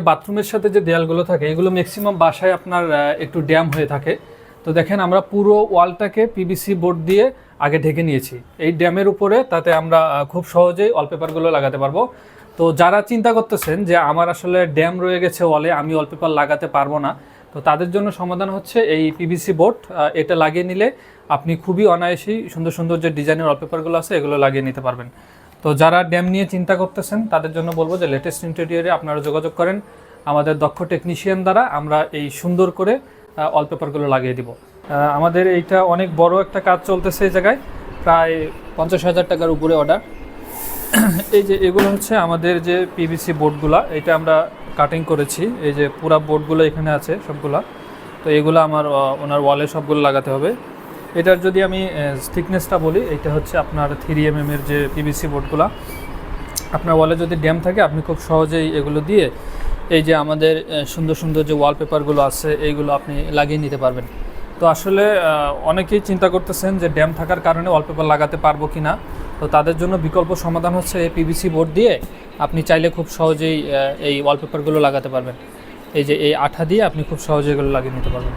বাথরুমের সাথে যে দেয়ালগুলো থাকে এগুলো ম্যাক্সিমাম বাসায় আপনার একটু ড্যাম হয়ে থাকে। তো দেখেন আমরা পুরো ওয়ালটাকে পিভিসি বোর্ড দিয়ে আগে ঢেকে নিয়েছি এই ড্যামের উপরে, তাতে আমরা খুব সহজেই ওয়ালপেপারগুলো লাগাতে পারবো। তো যারা চিন্তা করতেছেন যে আমার আসলে ড্যাম রয়ে গেছে ওয়ালে, আমি ওয়ালপেপার লাগাতে পারবো না, তো তাদের জন্য সমাধান হচ্ছে এই পিভিসি বোর্ড। এটা লাগিয়ে নিলে আপনি খুবই অনায়াসেই সুন্দর সুন্দর যে ডিজাইনের ওয়ালপেপারগুলো আছে এগুলো লাগিয়ে নিতে পারবেন। তো যারা ড্যাম নিয়ে চিন্তা করতেছেন তাদের জন্য বলবো যে লেটেস্ট ইন্টেরিয়রে আপনারা যোগাযোগ করেন আমাদের দক্ষ টেকনিশিয়ান দ্বারা, আমরা এই সুন্দর করে ওয়ালপেপারগুলো লাগিয়ে দিব। আমাদের এইটা অনেক বড় একটা কাজ চলতেছে এই জায়গায়, প্রায় 50,000 টাকার উপরে অর্ডার। এই যে এগুলো হচ্ছে আমাদের যে পিভিসি বোর্ডগুলো, এটা আমরা কাটিং করেছি। এই যে পুরা বোর্ডগুলো এখানে আছে সবগুলা, তো এগুলো আমার ওনার ওয়ালে সবগুলো লাগাতে হবে। এটার যদি আমি থিকনেসটা বলি, এটা হচ্ছে আপনার 3 mm এর যে পিভিসি বোর্ডগুলো। আপনার ওয়ালে যদি ড্যাম থাকে আপনি খুব সহজেই এগুলো দিয়ে এই যে আমাদের সুন্দর সুন্দর যে ওয়ালপেপারগুলো আছে এইগুলো আপনি লাগিয়ে নিতে পারবেন। তো আসলে অনেকেই চিন্তা করতেছেন যে ড্যাম থাকার কারণে ওয়ালপেপার লাগাতে পারবো কি না, তো তাদের জন্য বিকল্প সমাধান হচ্ছে এই পিভিসি বোর্ড দিয়ে আপনি চাইলে খুব সহজেই এই ওয়ালপেপারগুলো লাগাতে পারবেন। এই যে এই আঠা দিয়ে আপনি খুব সহজেই এগুলো লাগিয়ে নিতে পারবেন।